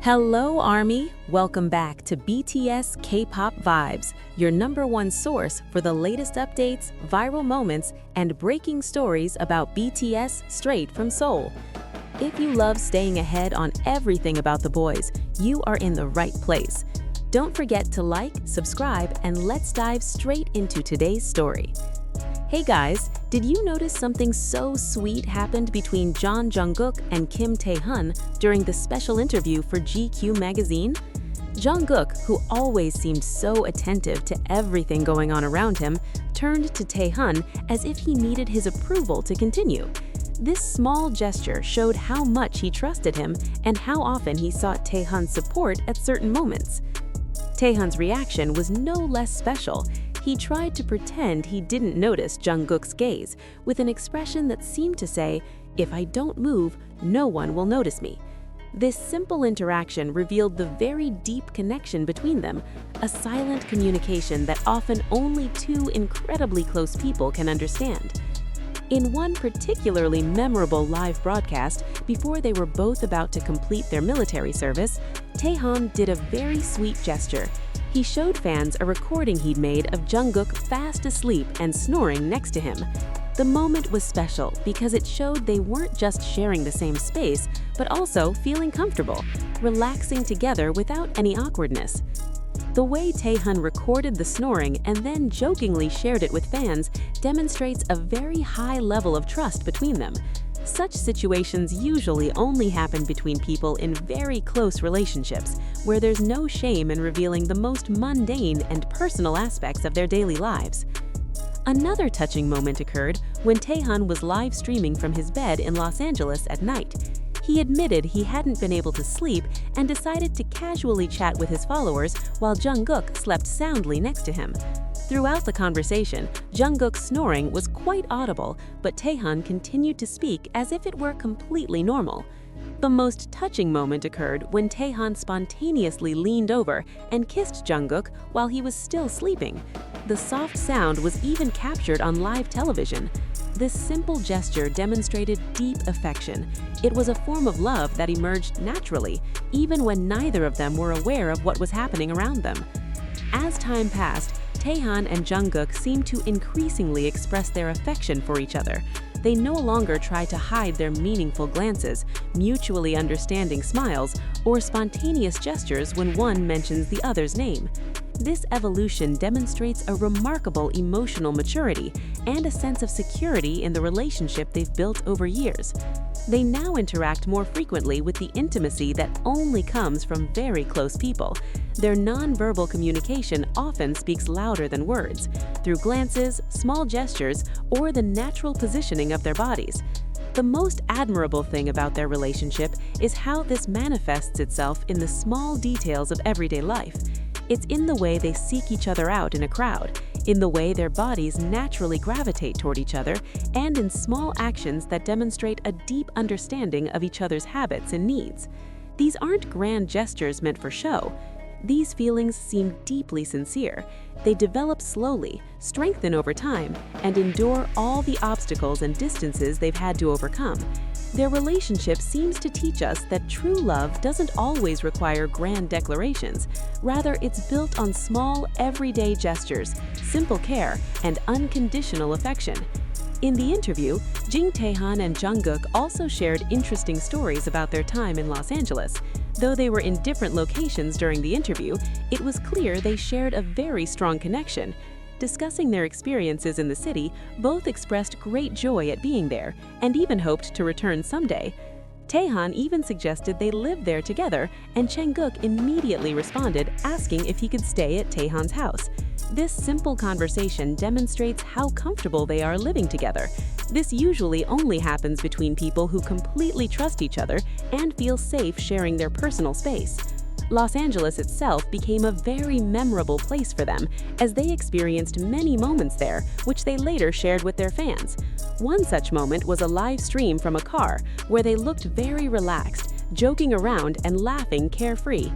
Hello, Army! Welcome back to BTS K-pop Vibes, your #1 source for the latest updates, viral moments, and breaking stories about BTS straight from Seoul. If you love staying ahead on everything about the boys, you are in the right place. Don't forget to like, subscribe, and let's dive straight into today's story. Hey guys, did you notice something so sweet happened between Jungkook and Taehyung during the special interview for GQ magazine? Jungkook, who always seemed so attentive to everything going on around him, turned to Taehyung as if he needed his approval to continue. This small gesture showed how much he trusted him and how often he sought Taehyung's support at certain moments. Taehyung's reaction was no less special. He tried to pretend he didn't notice Jungkook's gaze, with an expression that seemed to say, "If I don't move, no one will notice me." This simple interaction revealed the very deep connection between them, a silent communication that often only two incredibly close people can understand. In one particularly memorable live broadcast, before they were both about to complete their military service, Taehyung did a very sweet gesture. He showed fans a recording he'd made of Jungkook fast asleep and snoring next to him. The moment was special because it showed they weren't just sharing the same space, but also feeling comfortable, relaxing together without any awkwardness. The way Taehyung recorded the snoring and then jokingly shared it with fans demonstrates a very high level of trust between them. Such situations usually only happen between people in very close relationships, where there's no shame in revealing the most mundane and personal aspects of their daily lives. Another touching moment occurred when Taehyung was live streaming from his bed in Los Angeles at night. He admitted he hadn't been able to sleep and decided to casually chat with his followers while Jungkook slept soundly next to him. Throughout the conversation, Jungkook's snoring was quite audible, but Taehyung continued to speak as if it were completely normal. The most touching moment occurred when Taehyung spontaneously leaned over and kissed Jungkook while he was still sleeping. The soft sound was even captured on live television. This simple gesture demonstrated deep affection. It was a form of love that emerged naturally, even when neither of them were aware of what was happening around them. As time passed, Taehyung and Jungkook seemed to increasingly express their affection for each other. They no longer try to hide their meaningful glances, mutually understanding smiles, or spontaneous gestures when one mentions the other's name. This evolution demonstrates a remarkable emotional maturity and a sense of security in the relationship they've built over years. They now interact more frequently with the intimacy that only comes from very close people. Their nonverbal communication often speaks louder than words, through glances, small gestures, or the natural positioning of their bodies. The most admirable thing about their relationship is how this manifests itself in the small details of everyday life. It's in the way they seek each other out in a crowd, in the way their bodies naturally gravitate toward each other, and in small actions that demonstrate a deep understanding of each other's habits and needs. These aren't grand gestures meant for show. These feelings seem deeply sincere. They develop slowly, strengthen over time, and endure all the obstacles and distances they've had to overcome. Their relationship seems to teach us that true love doesn't always require grand declarations. Rather, it's built on small, everyday gestures, simple care, and unconditional affection. In the interview, Taehyung and Jungkook also shared interesting stories about their time in Los Angeles. Though they were in different locations during the interview, it was clear they shared a very strong connection. Discussing their experiences in the city, both expressed great joy at being there and even hoped to return someday. Taehyung even suggested they live there together, and Jungkook immediately responded, asking if he could stay at Taehyung's house. This simple conversation demonstrates how comfortable they are living together. This usually only happens between people who completely trust each other and feel safe sharing their personal space. Los Angeles itself became a very memorable place for them, as they experienced many moments there, which they later shared with their fans. One such moment was a live stream from a car, where they looked very relaxed, joking around and laughing carefree.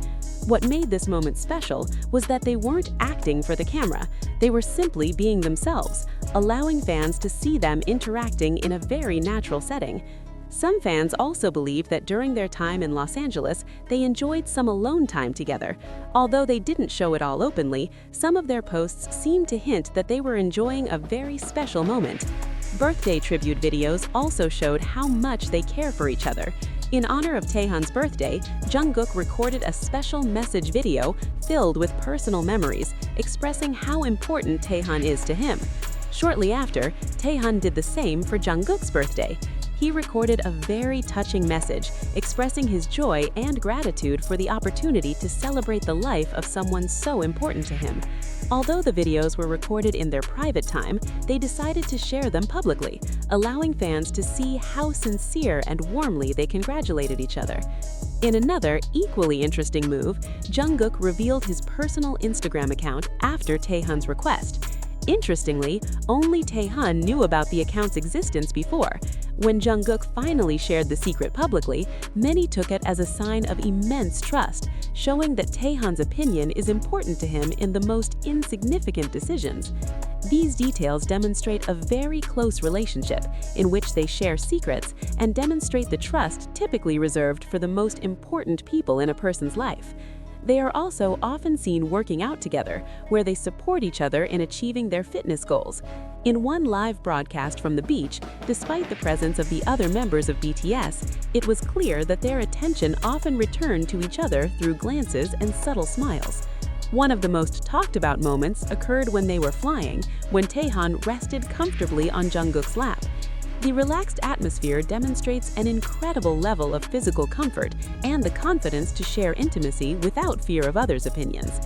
What made this moment special was that they weren't acting for the camera. They were simply being themselves, allowing fans to see them interacting in a very natural setting. Some fans also believe that during their time in Los Angeles, they enjoyed some alone time together. Although they didn't show it all openly, some of their posts seem to hint that they were enjoying a very special moment. Birthday tribute videos also showed how much they care for each other. In honor of Taehyun's birthday, Jungkook recorded a special message video filled with personal memories, expressing how important Taehyun is to him. Shortly after, Taehyun did the same for Jungkook's birthday. He recorded a very touching message, expressing his joy and gratitude for the opportunity to celebrate the life of someone so important to him. Although the videos were recorded in their private time, they decided to share them publicly, allowing fans to see how sincere and warmly they congratulated each other. In another, equally interesting move, Jungkook revealed his personal Instagram account after Taehyun's request. Interestingly, only Taehyun knew about the account's existence before. When Jungkook finally shared the secret publicly, many took it as a sign of immense trust, showing that Taehyun's opinion is important to him in the most insignificant decisions. These details demonstrate a very close relationship in which they share secrets and demonstrate the trust typically reserved for the most important people in a person's life. They are also often seen working out together, where they support each other in achieving their fitness goals. In one live broadcast from the beach, despite the presence of the other members of BTS, it was clear that their attention often returned to each other through glances and subtle smiles. One of the most talked about moments occurred when they were flying, when Taehyun rested comfortably on Jungkook's lap. The relaxed atmosphere demonstrates an incredible level of physical comfort and the confidence to share intimacy without fear of others' opinions.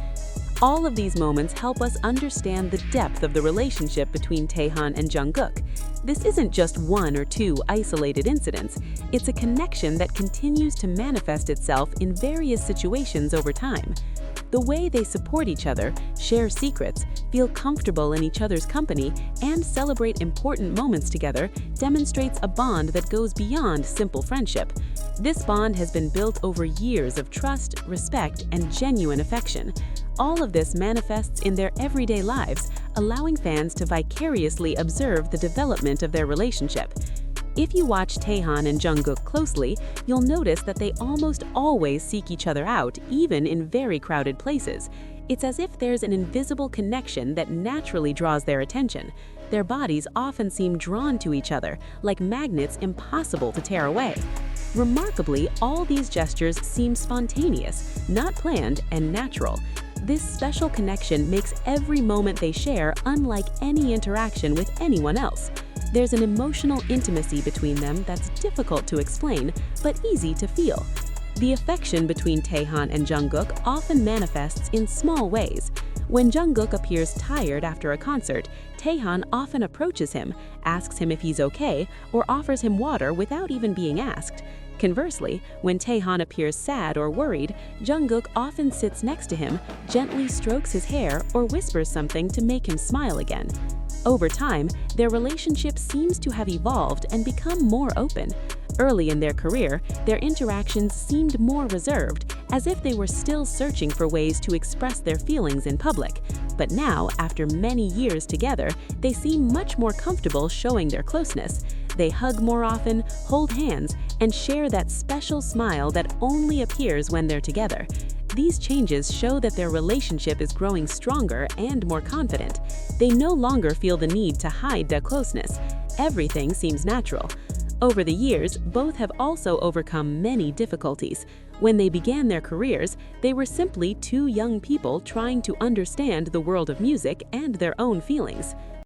All of these moments help us understand the depth of the relationship between Taehyun and Jungkook. This isn't just one or two isolated incidents, it's a connection that continues to manifest itself in various situations over time. The way they support each other, share secrets, feel comfortable in each other's company, and celebrate important moments together demonstrates a bond that goes beyond simple friendship. This bond has been built over years of trust, respect, and genuine affection. All of this manifests in their everyday lives, allowing fans to vicariously observe the development of their relationship. If you watch Taehyun and Jungkook closely, you'll notice that they almost always seek each other out, even in very crowded places. It's as if there's an invisible connection that naturally draws their attention. Their bodies often seem drawn to each other, like magnets impossible to tear away. Remarkably, all these gestures seem spontaneous, not planned, and natural. This special connection makes every moment they share unlike any interaction with anyone else. There's an emotional intimacy between them that's difficult to explain, but easy to feel. The affection between Taehyun and Jungkook often manifests in small ways. When Jungkook appears tired after a concert, Taehyun often approaches him, asks him if he's okay, or offers him water without even being asked. Conversely, when Taehyun appears sad or worried, Jungkook often sits next to him, gently strokes his hair, or whispers something to make him smile again. Over time, their relationship seems to have evolved and become more open. Early in their career, their interactions seemed more reserved, as if they were still searching for ways to express their feelings in public. But now, after many years together, they seem much more comfortable showing their closeness. They hug more often, hold hands, and share that special smile that only appears when they're together. These changes show that their relationship is growing stronger and more confident. They no longer feel the need to hide their closeness. Everything seems natural. Over the years, both have also overcome many difficulties. When they began their careers, they were simply two young people trying to understand the world of music and their own feelings.